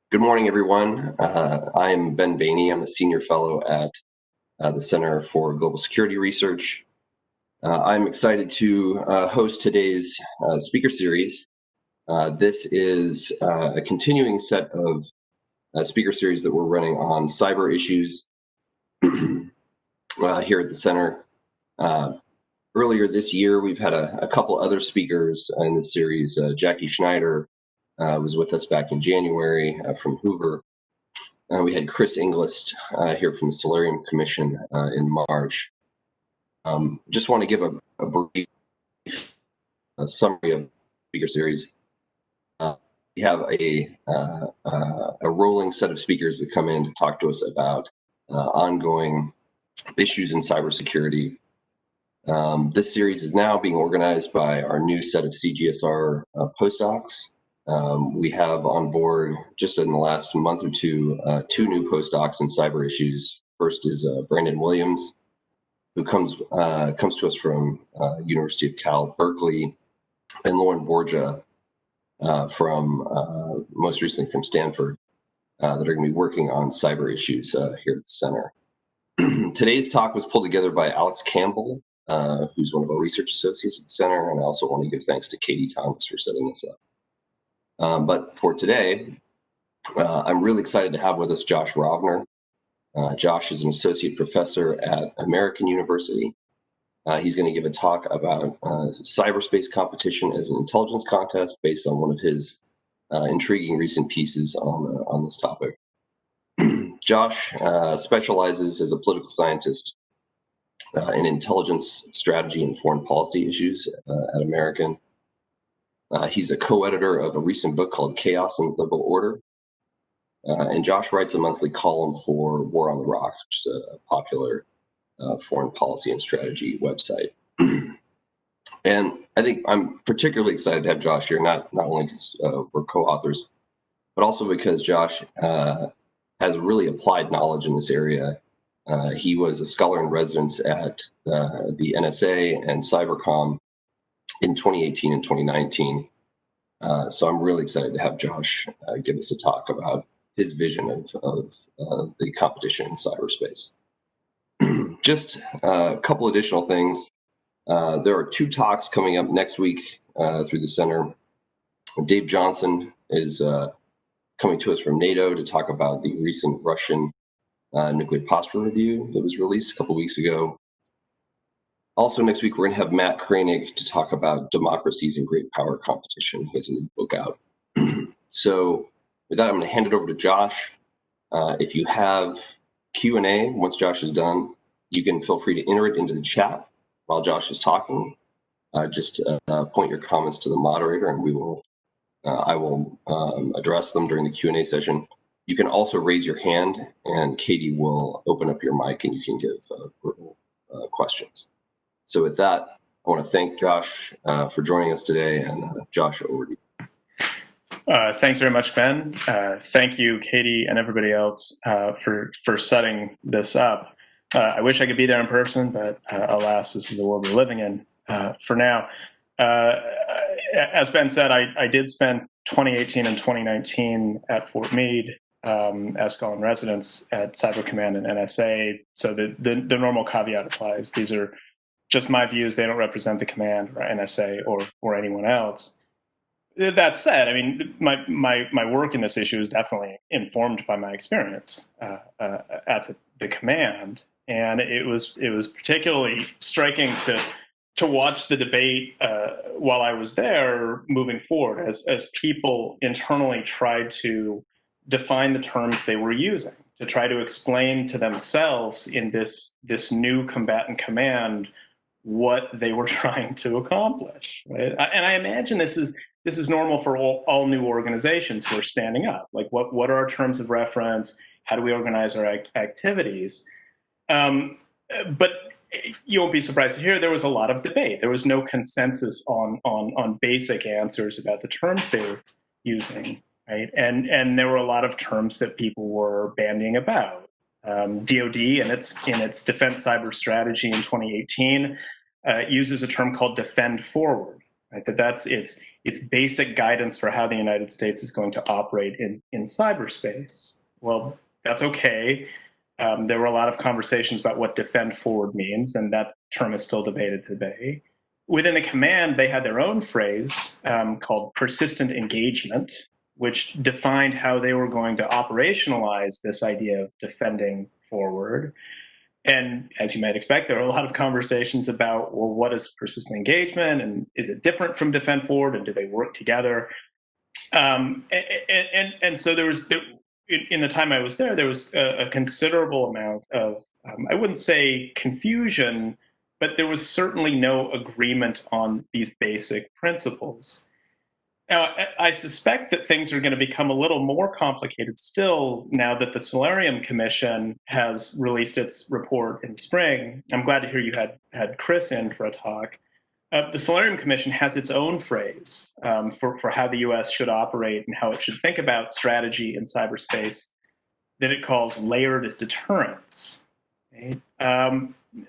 Good morning, everyone. I'm Ben Bainey. I'm a senior fellow at the Center for Global Security Research. I'm excited to host today's speaker series. This is a continuing set of speaker series that we're running on cyber issues here at the Center. Earlier this year, we've had a couple other speakers in this series. Jackie Schneider was with us back in January from Hoover. We had Chris Inglis here from the Solarium Commission in March. Just want to give a brief summary of the speaker series. We have a rolling set of speakers that come in to talk to us about ongoing issues in cybersecurity. This series is now being organized by our new set of CGSR postdocs. We have on board, just in the last month or two, two new postdocs in cyber issues. First is Brandon Williams, who comes to us from University of Cal, Berkeley, and Lauren Borgia from most recently from Stanford, that are going to be working on cyber issues here at the Center. Today's talk was pulled together by Alex Campbell, who's one of our research associates at the Center, and I also want to give thanks to Katie Thomas for setting this up. But for today, I'm really excited to have with us Josh Rovner. Josh is an associate professor at American University. He's going to give a talk about cyberspace competition as an intelligence contest based on one of his intriguing recent pieces on this topic. Josh specializes as a political scientist in intelligence strategy and foreign policy issues at American. He's a co-editor of a recent book called Chaos and the Liberal Order. And Josh writes a monthly column for War on the Rocks, which is a popular foreign policy and strategy website. And I think I'm particularly excited to have Josh here, not only because we're co-authors, but also because Josh has really applied knowledge in this area. He was a scholar in residence at the NSA and Cybercom in 2018 and 2019. So I'm really excited to have Josh give us a talk about his vision of the competition in cyberspace. Just a couple additional things. There are two talks coming up next week through the Center. Dave Johnson is coming to us from NATO to talk about the recent Russian nuclear posture review that was released a couple weeks ago. Also next week, we're going to have Matt Koenig to talk about democracies and great power competition. He has a new book out. So with that, I'm going to hand it over to Josh. If you have Q&A, once Josh is done, you can feel free to enter it into the chat while Josh is talking. Just point your comments to the moderator, and I will address them during the Q&A session. You can also raise your hand, and Katie will open up your mic, and you can give questions. So with that, I want to thank Josh for joining us today, and Josh, over to you. Thanks very much, Ben. Thank you, Katie, and everybody else for setting this up. I wish I could be there in person, but alas, this is the world we're living in for now. As Ben said, I did spend 2018 and 2019 at Fort Meade as scholar in residence at Cyber Command and NSA. So the normal caveat applies. These are just my views. They don't represent the command or NSA or anyone else. That said, I mean, my work in this issue is definitely informed by my experience at the command, and it was particularly striking to watch the debate while I was there moving forward as people internally tried to define the terms they were using, to try to explain to themselves in this new combatant command what they were trying to accomplish. Right? And I imagine this is normal for all new organizations who are standing up. Like, what are our terms of reference? How do we organize our activities? But you won't be surprised to hear there was a lot of debate. There was no consensus on basic answers about the terms they were using, right? And there were a lot of terms that people were bandying about. DoD in its defense cyber strategy in 2018 uses a term called defend forward. Right? It's it's basic guidance for how the United States is going to operate in cyberspace. Well, that's okay. There were a lot of conversations about what defend forward means, and that term is still debated today. Within the command, they had their own phrase called persistent engagement, which defined how they were going to operationalize this idea of defending forward. And as you might expect, there are a lot of conversations about, well, what is persistent engagement, and is it different from defend forward, and do they work together? And so in the time I was there was a considerable amount of, I wouldn't say confusion, but there was certainly no agreement on these basic principles. Now, I suspect that things are going to become a little more complicated still now that the Solarium Commission has released its report in the spring. I'm glad to hear you had Chris in for a talk. The Solarium Commission has its own phrase for how the U.S. should operate and how it should think about strategy in cyberspace that it calls layered deterrence. Right?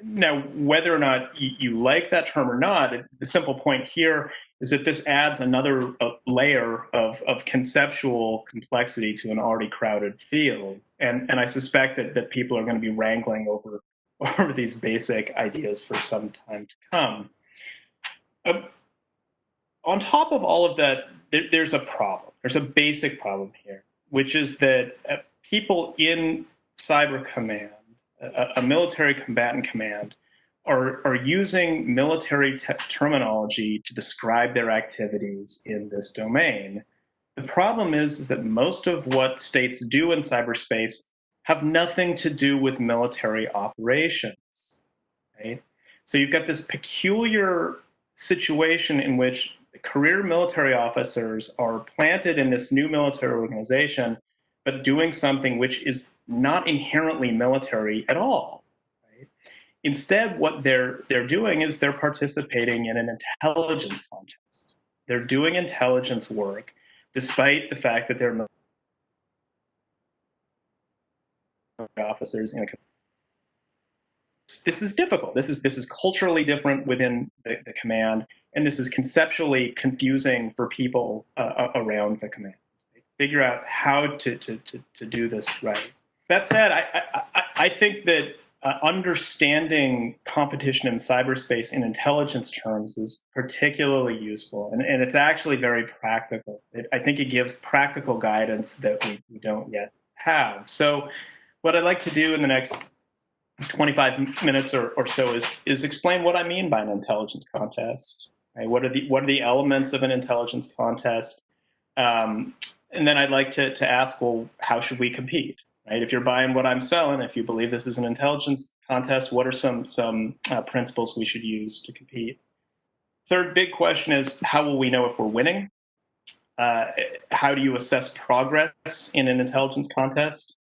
Now, whether or not you like that term or not, the simple point here is that this adds another layer of conceptual complexity to an already crowded field. And I suspect that people are going to be wrangling over these basic ideas for some time to come. On top of all of that, there's a problem. There's a basic problem here, which is that people in Cyber Command, a military combatant command, are using military terminology to describe their activities in this domain. The problem is that most of what states do in cyberspace have nothing to do with military operations, right? So you've got this peculiar situation in which career military officers are planted in this new military organization, but doing something which is not inherently military at all. Instead, what they're doing is they're participating in an intelligence contest. They're doing intelligence work, despite the fact that they're officers in a. This is difficult. This is culturally different within the command, and this is conceptually confusing for people around the command. Figure out how to do this right. That said, I think that understanding competition in cyberspace in intelligence terms is particularly useful, and it's actually very practical. I think it gives practical guidance that we don't yet have. So what I'd like to do in the next 25 minutes or so is explain what I mean by an intelligence contest. Right? What are the elements of an intelligence contest? And then I'd like to ask, well, how should we compete? Right? If you're buying what I'm selling, if you believe this is an intelligence contest, what are some principles we should use to compete? Third big question is, how will we know if we're winning? How do you assess progress in an intelligence contest?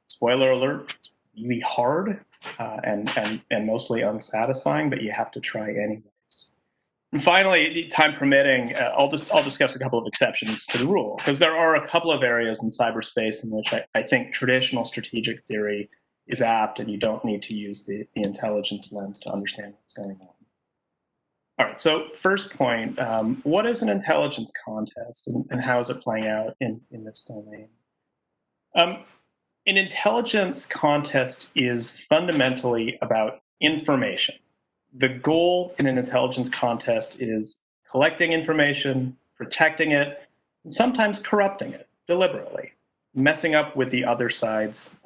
Spoiler alert, it's really hard and mostly unsatisfying, but you have to try anyways. And finally, time permitting, I'll discuss a couple of exceptions to the rule, because there are a couple of areas in cyberspace in which I think traditional strategic theory is apt, and you don't need to use the intelligence lens to understand what's going on. All right, so first point, what is an intelligence contest, and how is it playing out in this domain? An intelligence contest is fundamentally about information. The goal in an intelligence contest is collecting information, protecting it, and sometimes corrupting it deliberately, messing up with the other side's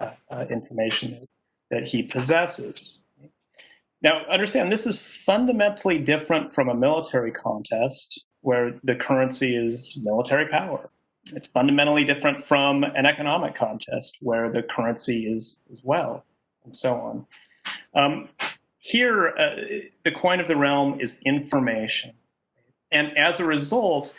information that he possesses. Now, understand, this is fundamentally different from a military contest where the currency is military power. It's fundamentally different from an economic contest where the currency is wealth, and so on. Here, the coin of the realm is information. And as a result,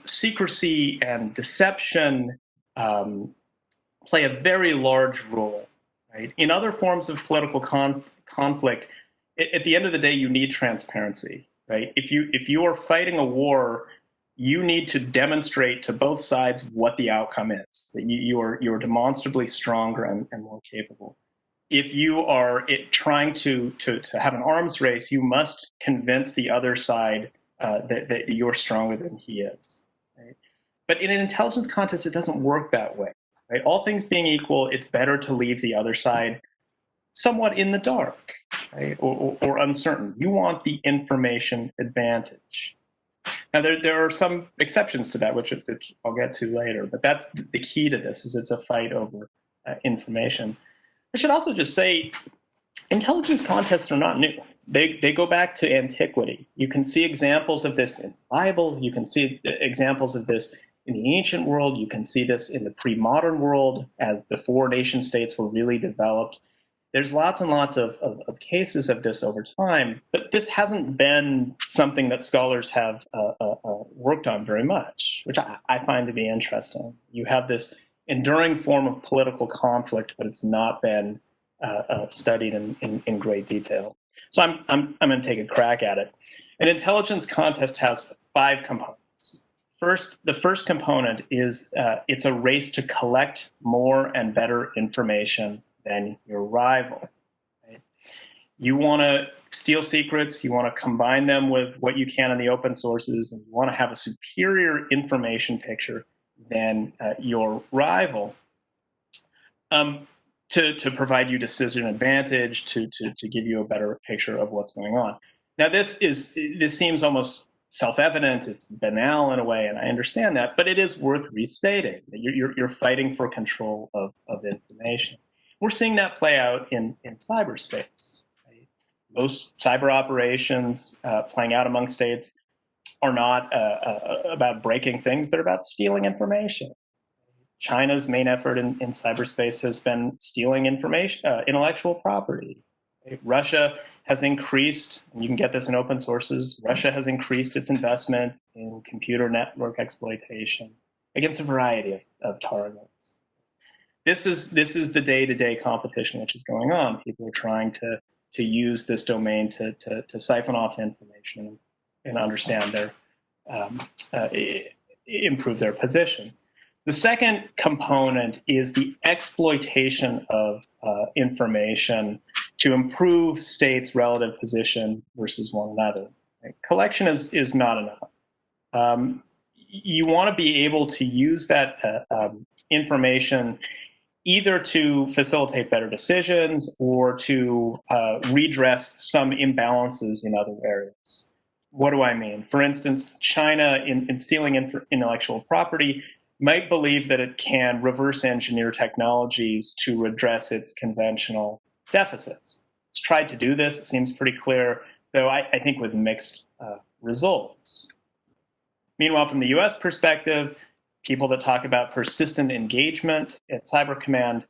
secrecy and deception play a very large role. Right? In other forms of political conflict, at the end of the day, you need transparency. Right? If you are fighting a war, you need to demonstrate to both sides what the outcome is, that you are demonstrably stronger and more capable. If you are trying to have an arms race, you must convince the other side that you're stronger than he is. Right? But in an intelligence contest, it doesn't work that way. Right? All things being equal, it's better to leave the other side somewhat in the dark, right? Or uncertain. You want the information advantage. Now, there are some exceptions to that, which I'll get to later, but that's the key to this, is it's a fight over information. I should also just say, intelligence contests are not new. They go back to antiquity. You can see examples of this in the Bible. You can see examples of this in the ancient world. You can see this in the pre-modern world, as before nation states were really developed. There's lots and lots of cases of this over time, but this hasn't been something that scholars have worked on very much, which I find to be interesting. You have this enduring form of political conflict, but it's not been studied in great detail. So I'm going to take a crack at it. An intelligence contest has 5 components. The first component is it's a race to collect more and better information than your rival. Right? You want to steal secrets, you want to combine them with what you can in the open sources, and you want to have a superior information picture than your rival to provide you decision advantage, to give you a better picture of what's going on. Now, this seems almost self-evident, it's banal in a way, and I understand that, but it is worth restating. You're fighting for control of information. We're seeing that play out in cyberspace. Right? Most cyber operations playing out among states are not about breaking things, they're about stealing information. China's main effort in cyberspace has been stealing information, intellectual property. Right? Russia has increased, and you can get this in open sources, Russia has increased its investment in computer network exploitation against a variety of targets. This is the day-to-day competition which is going on. People are trying to use this domain to siphon off information and understand their improve their position. The second component is the exploitation of information to improve states' relative position versus one another. Right? Collection is not enough. You want to be able to use that information either to facilitate better decisions or to redress some imbalances in other areas. What do I mean? For instance, China, in stealing intellectual property, might believe that it can reverse engineer technologies to redress its conventional deficits. It's tried to do this, it seems pretty clear, though I think with mixed results. Meanwhile, from the US perspective, people that talk about persistent engagement at Cyber Command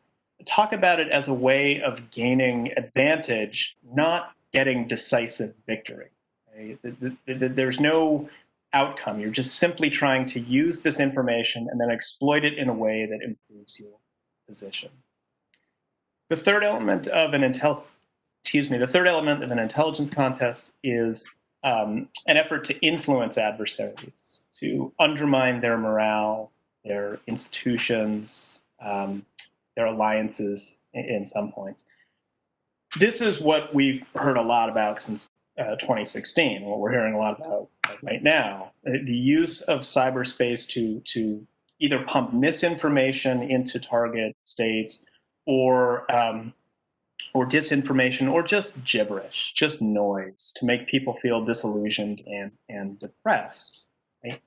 talk about it as a way of gaining advantage, not getting decisive victory. Right? There's no outcome. You're just simply trying to use this information and then exploit it in a way that improves your position. The third element of an intelligence contest is an effort to influence adversaries, to undermine their morale, their institutions, their alliances in some points. This is what we've heard a lot about since 2016, what we're hearing a lot about right now. The use of cyberspace to either pump misinformation into target states or disinformation, or just gibberish, just noise, to make people feel disillusioned and depressed. Right?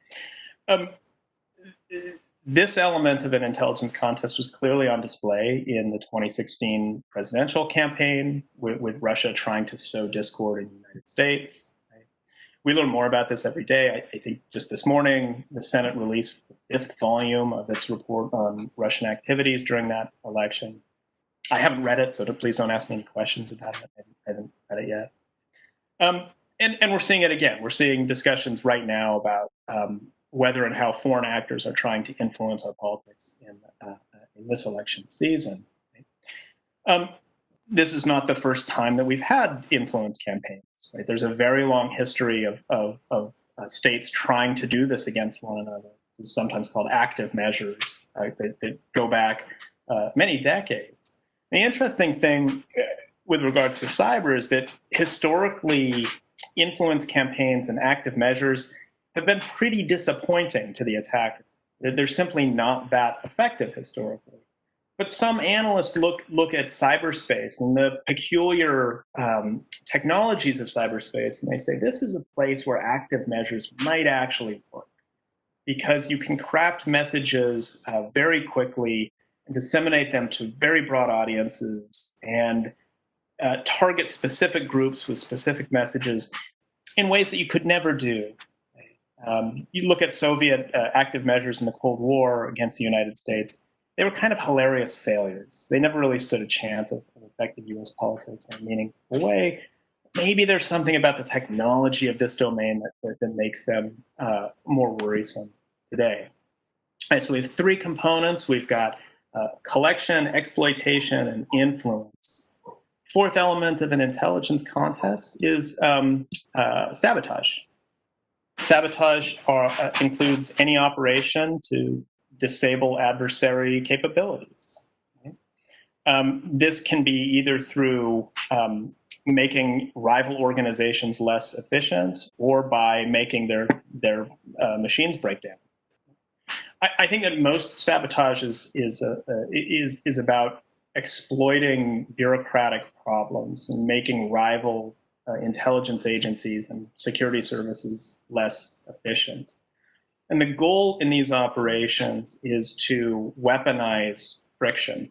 This element of an intelligence contest was clearly on display in the 2016 presidential campaign, with Russia trying to sow discord in the United States. Right? We learn more about this every day. I think just this morning, the Senate released the 5th volume of its report on Russian activities during that election. I haven't read it, so please don't ask me any questions about it. I haven't read it yet. And we're seeing it again. We're seeing discussions right now about whether and how foreign actors are trying to influence our politics in this election season. This is not the first time that we've had influence campaigns. Right? There's a very long history of states trying to do this against one another. This is sometimes called active measures that go back many decades. The interesting thing with regard to cyber is that historically, influence campaigns and active measures have been pretty disappointing to the attacker. They're simply not that effective historically. But some analysts look at cyberspace and the peculiar technologies of cyberspace, and they say this is a place where active measures might actually work, because you can craft messages very quickly and disseminate them to very broad audiences and target specific groups with specific messages in ways that you could never do. You look at Soviet active measures in the Cold War against the United States, they were kind of hilarious failures. They never really stood a chance of affecting US politics in a meaningful way. Maybe there's something about the technology of this domain that makes them more worrisome today. All right, so we have three components. We've got collection, exploitation, and influence. Fourth element of an intelligence contest is sabotage. Sabotage includes any operation to disable adversary capabilities. This can be either through making rival organizations less efficient or by making their machines break down. I think that most sabotage is about exploiting bureaucratic problems and making rival intelligence agencies and security services less efficient. And the goal in these operations is to weaponize friction.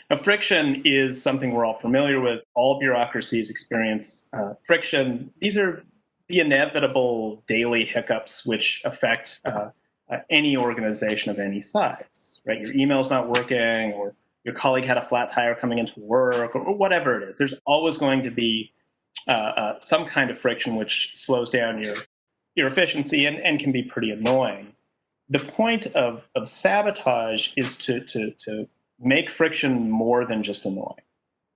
Now, friction is something we're all familiar with. All bureaucracies experience friction. These are the inevitable daily hiccups which affect any organization of any size, right? Your email's not working, or your colleague had a flat tire coming into work, or whatever it is. There's always going to be some kind of friction which slows down your efficiency and can be pretty annoying. The point of sabotage is to make friction more than just annoying.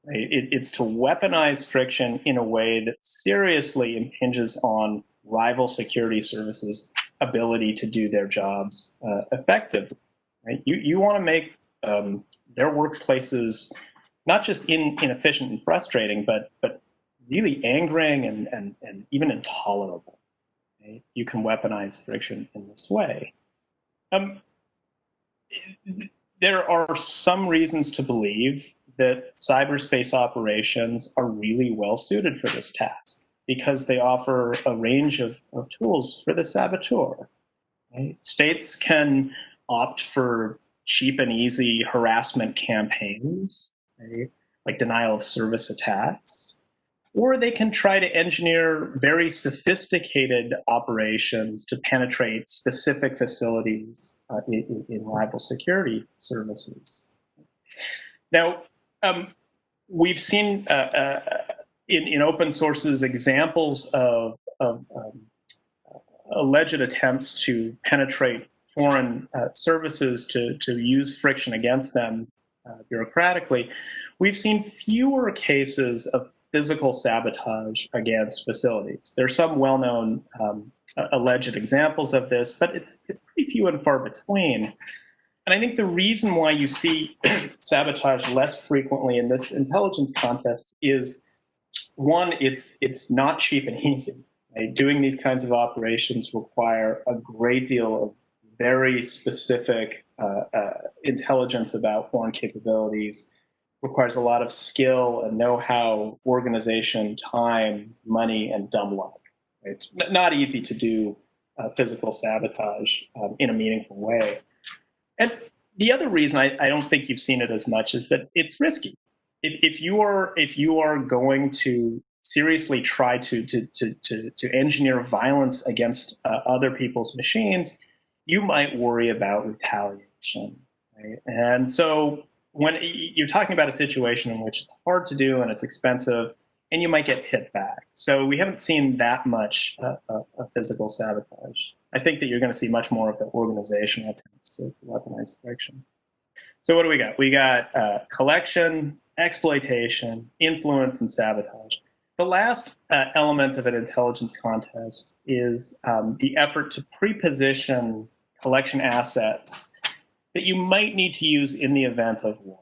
Right? It's to weaponize friction in a way that seriously impinges on rival security services' ability to do their jobs effectively. Right? You want to make their workplaces not just inefficient and frustrating, but really angering and even intolerable. Right? You can weaponize friction in this way. There are some reasons to believe that cyberspace operations are really well suited for this task, because they offer a range of tools for the saboteur. Right? States can opt for cheap and easy harassment campaigns, right? Like denial of service attacks. Or they can try to engineer very sophisticated operations to penetrate specific facilities in rival security services. Now, we've seen in open sources examples of alleged attempts to penetrate foreign services to use friction against them bureaucratically. We've seen fewer cases of physical sabotage against facilities. There's some well-known alleged examples of this, but it's pretty few and far between. And I think the reason why you see sabotage less frequently in this intelligence contest is, one, it's not cheap and easy. Right? Doing these kinds of operations require a great deal of very specific intelligence about foreign capabilities, requires a lot of skill and know-how, organization, time, money, and dumb luck. It's not easy to do physical sabotage in a meaningful way. And the other reason I don't think you've seen it as much is that it's risky. If you are going to seriously try to engineer violence against other people's machines, you might worry about retaliation. Right? And so when you're talking about a situation in which it's hard to do and it's expensive, and you might get hit back. So we haven't seen that much physical sabotage. I think that you're going to see much more of the organizational attempts to weaponize friction. So what do we got? We got collection, exploitation, influence, and sabotage. The last element of an intelligence contest is the effort to pre-position collection assets that you might need to use in the event of war.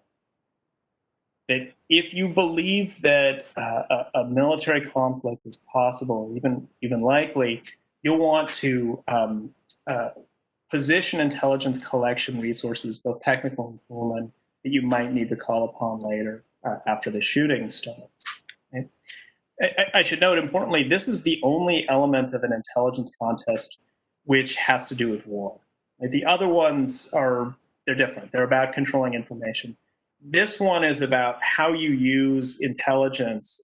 that if you believe that a military conflict is possible, even likely, you'll want to position intelligence collection resources, both technical and human, that you might need to call upon later after the shooting starts. Right? I should note, importantly, this is the only element of an intelligence contest which has to do with war. Right? The other ones they're different. They're about controlling information. This one is about how you use intelligence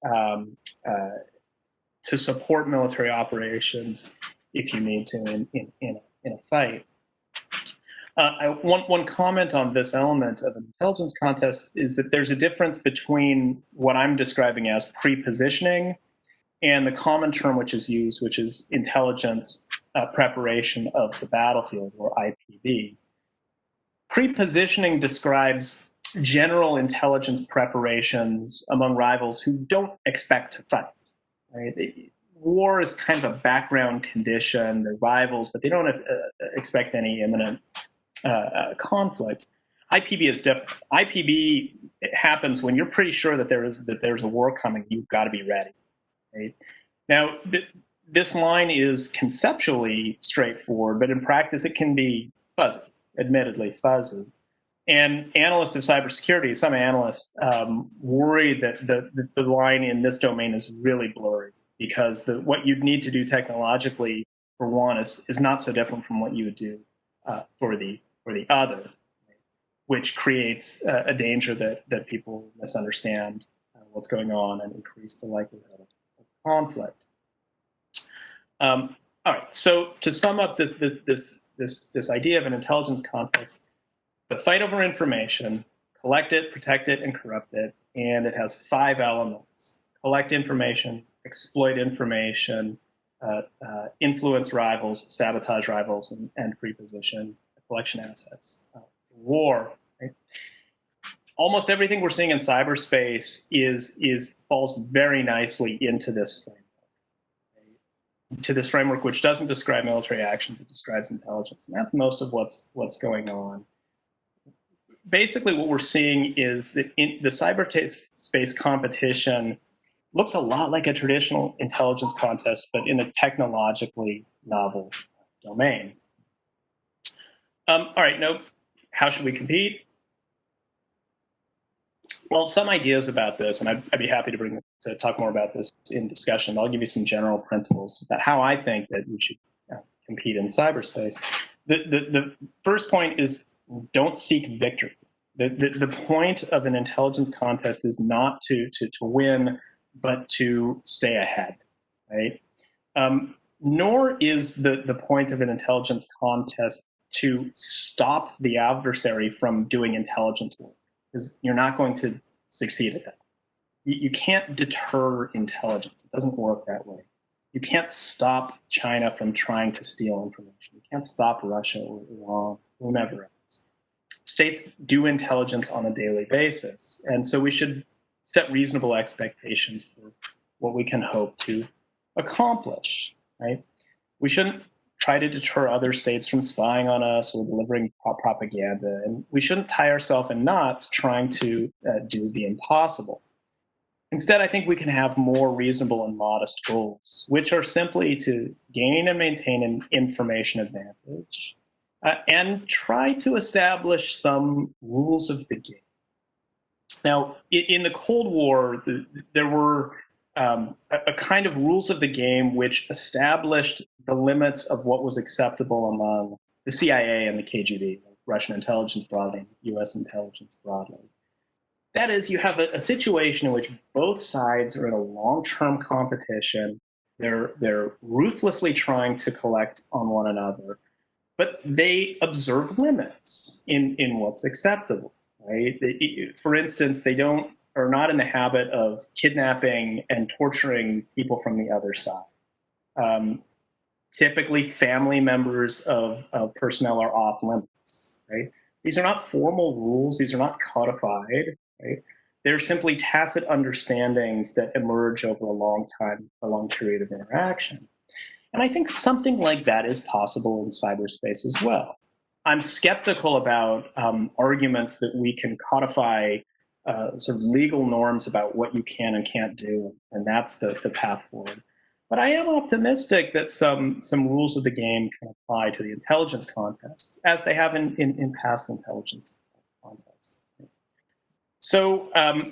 to support military operations if you need to in a fight. One comment on this element of an intelligence contest is that there's a difference between what I'm describing as pre-positioning and the common term which is used, which is intelligence preparation of the battlefield, or IPB. Pre-positioning describes general intelligence preparations among rivals who don't expect to fight. Right? War is kind of a background condition. They're rivals, but they don't expect any imminent conflict. IPB is different. IPB happens when you're pretty sure that there's a war coming. You've got to be ready. Right? Now, this line is conceptually straightforward, but in practice it can be fuzzy, admittedly fuzzy. And analysts of cybersecurity, some analysts worry that the line in this domain is really blurry, because what you'd need to do technologically for one is not so different from what you would do for the other, which creates a danger that people misunderstand what's going on and increase the likelihood of conflict. All right, so to sum up this idea of an intelligence contest, the fight over information, collect it, protect it, and corrupt it, and it has 5 elements: collect information, exploit information, influence rivals, sabotage rivals, and pre-position collection assets. War. Right? Almost everything we're seeing in cyberspace falls very nicely into this framework. Right? To this framework, which doesn't describe military action, but describes intelligence, and that's most of what's going on. Basically, what we're seeing is that in the cyberspace competition looks a lot like a traditional intelligence contest, but in a technologically novel domain. All right, now, how should we compete? Well, some ideas about this, and I'd be happy to talk more about this in discussion. I'll give you some general principles about how I think that we should compete in cyberspace. The first point is, don't seek victory. The point of an intelligence contest is not to win, but to stay ahead, right? Nor is the point of an intelligence contest to stop the adversary from doing intelligence work, because you're not going to succeed at that. You can't deter intelligence. It doesn't work that way. You can't stop China from trying to steal information. You can't stop Russia or Iran, whomever else. States do intelligence on a daily basis, and so we should set reasonable expectations for what we can hope to accomplish, right? We shouldn't try to deter other states from spying on us or delivering propaganda, and we shouldn't tie ourselves in knots trying to do the impossible. Instead, I think we can have more reasonable and modest goals, which are simply to gain and maintain an information advantage and try to establish some rules of the game. Now, in the Cold War, there were a kind of rules of the game which established the limits of what was acceptable among the CIA and the KGB, Russian intelligence broadly, US intelligence broadly. That is, you have a situation in which both sides are in a long-term competition. They're ruthlessly trying to collect on one another, but they observe limits in what's acceptable. Right? For instance, they are not in the habit of kidnapping and torturing people from the other side. Typically, family members of personnel are off limits. Right? These are not formal rules. These are not codified. Right? They're simply tacit understandings that emerge over a long period of interaction. And I think something like that is possible in cyberspace as well. I'm skeptical about arguments that we can codify sort of legal norms about what you can and can't do, and that's the path forward. But I am optimistic that some rules of the game can apply to the intelligence contest, as they have in past intelligence contests. So,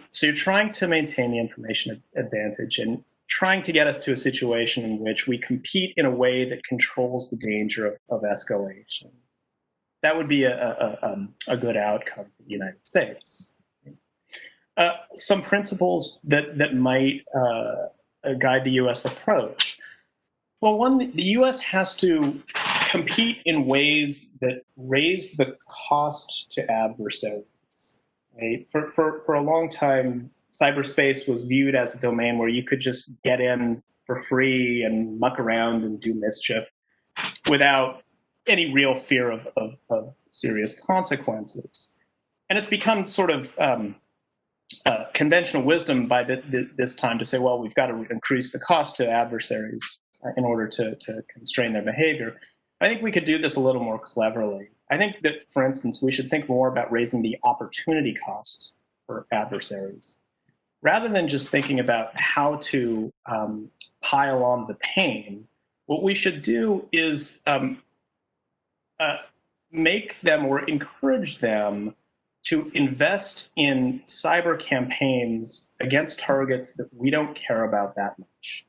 so you're trying to maintain the information advantage and trying to get us to a situation in which we compete in a way that controls the danger of escalation. That would be a good outcome for the United States. Some principles that might guide the U.S. approach. Well, one, the U.S. has to compete in ways that raise the cost to adversaries. Right? For a long time, cyberspace was viewed as a domain where you could just get in for free and muck around and do mischief without any real fear of serious consequences. And it's become sort of conventional wisdom by this time to say, well, we've got to increase the cost to adversaries in order to constrain their behavior. I think we could do this a little more cleverly. I think that, for instance, we should think more about raising the opportunity cost for adversaries. Rather than just thinking about how to pile on the pain, what we should do is make them or encourage them to invest in cyber campaigns against targets that we don't care about that much,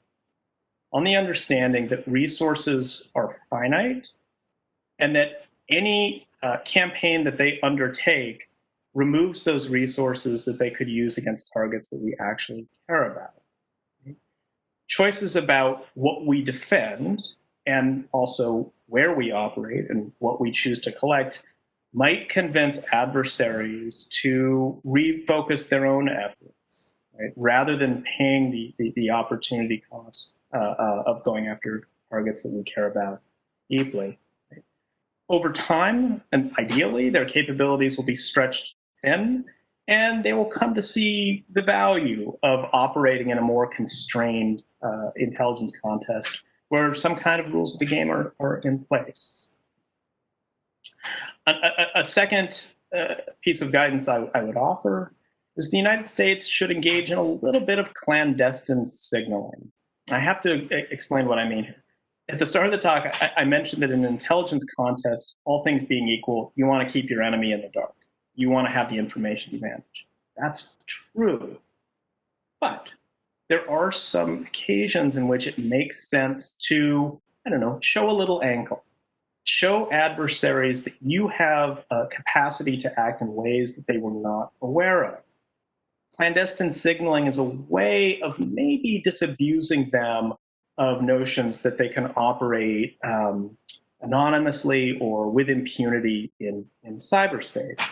on the understanding that resources are finite and that any campaign that they undertake removes those resources that they could use against targets that we actually care about. Choices about what we defend and also where we operate and what we choose to collect might convince adversaries to refocus their own efforts, right? Rather than paying the opportunity cost of going after targets that we care about deeply. Right? Over time, and ideally, their capabilities will be stretched thin, and they will come to see the value of operating in a more constrained intelligence contest where some kind of rules of the game are in place. A second piece of guidance I would offer is the United States should engage in a little bit of clandestine signaling. I have to explain what I mean here. At the start of the talk, I mentioned that in an intelligence contest, all things being equal, you want to keep your enemy in the dark. You want to have the information advantage. That's true. But there are some occasions in which it makes sense to, I don't know, show a little ankle. Show adversaries that you have a capacity to act in ways that they were not aware of. Clandestine signaling is a way of maybe disabusing them of notions that they can operate anonymously or with impunity in cyberspace.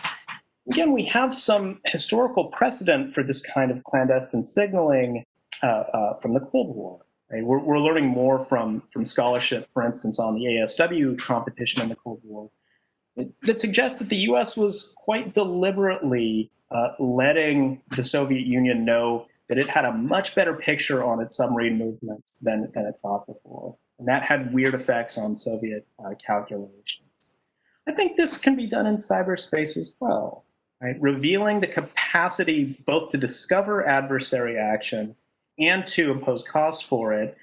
Again, we have some historical precedent for this kind of clandestine signaling from the Cold War. Right? We're learning more from scholarship, for instance, on the ASW competition in the Cold War that suggests that the U.S. was quite deliberately letting the Soviet Union know that it had a much better picture on its submarine movements than it thought before. And that had weird effects on Soviet calculations. I think this can be done in cyberspace as well. Right? Revealing the capacity both to discover adversary action and to impose cost for it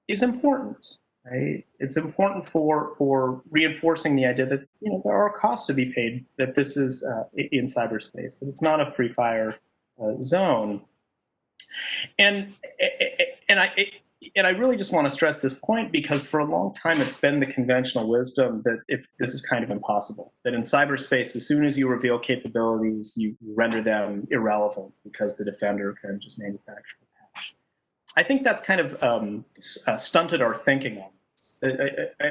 is important. Right? It's important for reinforcing the idea that there are costs to be paid, that this is in cyberspace, that it's not a free fire zone. And I really just want to stress this point because for a long time it's been the conventional wisdom that this is kind of impossible. That in cyberspace, as soon as you reveal capabilities, you render them irrelevant because the defender can just manufacture a patch. I think that's kind of stunted our thinking on this.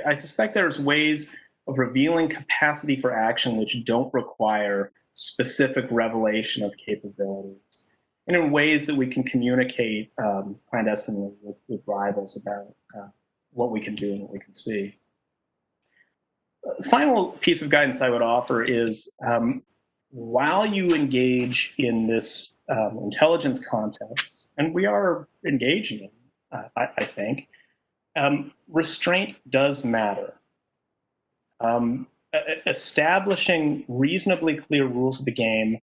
I suspect there's ways of revealing capacity for action which don't require specific revelation of capabilities, and in ways that we can communicate clandestinely with rivals about what we can do and what we can see. The final piece of guidance I would offer is while you engage in this intelligence contest, and we are engaging in, I think, restraint does matter. Establishing reasonably clear rules of the game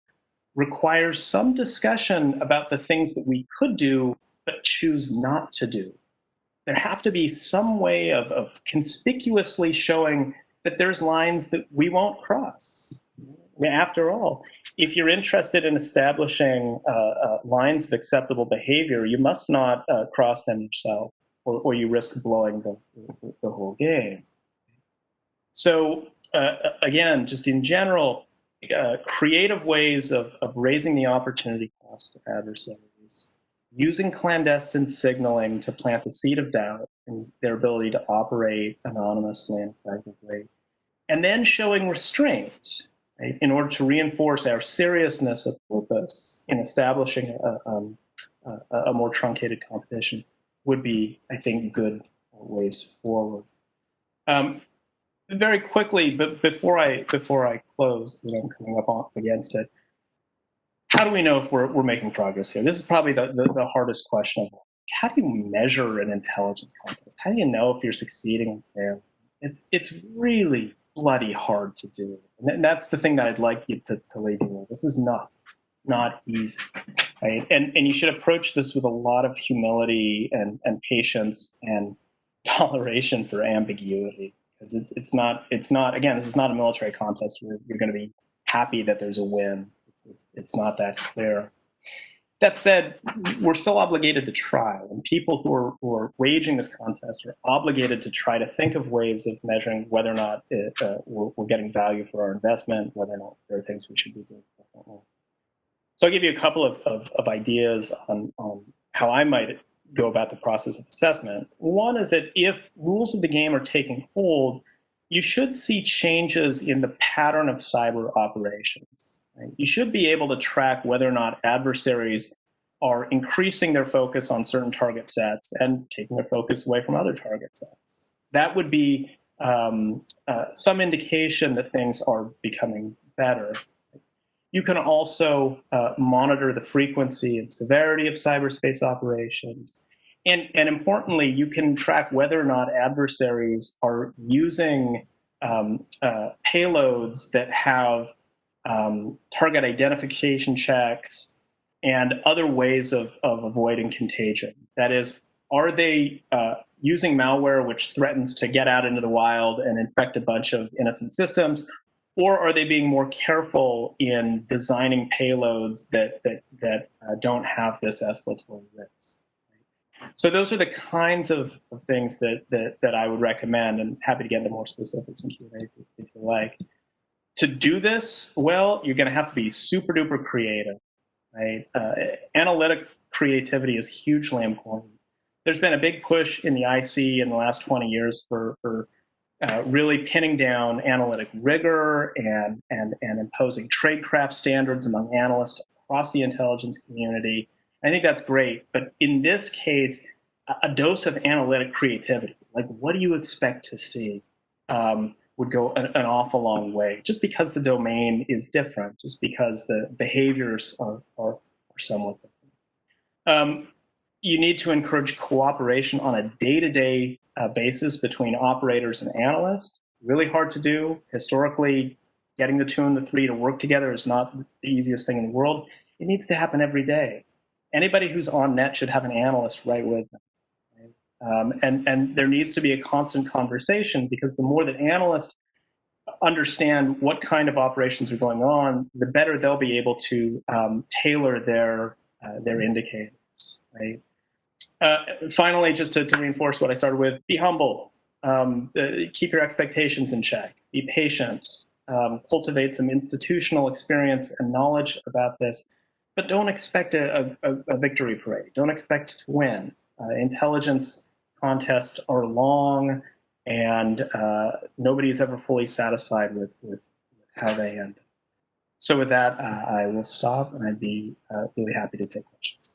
requires some discussion about the things that we could do but choose not to do. There have to be some way of conspicuously showing that there's lines that we won't cross. I mean, after all, if you're interested in establishing lines of acceptable behavior, you must not cross them yourself, or you risk blowing the whole game. So again, just in general, creative ways of raising the opportunity cost of adversaries, using clandestine signaling to plant the seed of doubt in their ability to operate anonymously and effectively, and then showing restraint, right, in order to reinforce our seriousness of purpose in establishing a more truncated competition would be, I think, good ways forward. Very quickly, but before I close, I'm coming up against it. How do we know if we're making progress here? This is probably the hardest question of all. How do you measure an intelligence contest? How do you know if you're succeeding or failing? It's really bloody hard to do, and that's the thing that I'd like you to leave you with. This is not easy, right? And you should approach this with a lot of humility and patience and toleration for ambiguity. It's not again, this is not a military contest where you're going to be happy that there's a win. It's not that clear. That said, we're still obligated to try, and people who are waging this contest are obligated to try to think of ways of measuring whether or not we're getting value for our investment, whether or not there are things we should be doing differently. So I'll give you a couple of ideas on how I might go about the process of assessment. One is that if rules of the game are taking hold, you should see changes in the pattern of cyber operations. Right? You should be able to track whether or not adversaries are increasing their focus on certain target sets and taking their focus away from other target sets. That would be some indication that things are becoming better. You can also monitor the frequency and severity of cyberspace operations. And importantly, you can track whether or not adversaries are using payloads that have target identification checks and other ways of avoiding contagion. That is, are they using malware which threatens to get out into the wild and infect a bunch of innocent systems? Or are they being more careful in designing payloads that don't have this escalatory risk? So those are the kinds of things that I would recommend, and happy to get into more specifics in Q&A if you like. To do this well, you're going to have to be super duper creative, right? Analytic creativity is hugely important. There's been a big push in the IC in the last 20 years for really pinning down analytic rigor and imposing tradecraft standards among analysts across the intelligence community. I think that's great, but in this case, a dose of analytic creativity, like what do you expect to see, would go an awful long way, just because the domain is different, just because the behaviors are somewhat different. You need to encourage cooperation on a day-to-day basis between operators and analysts. Really hard to do. Historically, getting the 2 and the 3 to work together is not the easiest thing in the world. It needs to happen every day. Anybody who's on net should have an analyst right with them. Right? And there needs to be a constant conversation, because the more that analysts understand what kind of operations are going on, the better they'll be able to tailor their indicators. Right? Finally, just to reinforce what I started with, be humble. Keep your expectations in check. Be patient. Cultivate some institutional experience and knowledge about this, but don't expect a victory parade. Don't expect to win. Intelligence contests are long, and nobody's ever fully satisfied with how they end. So with that, I will stop, and I'd be really happy to take questions.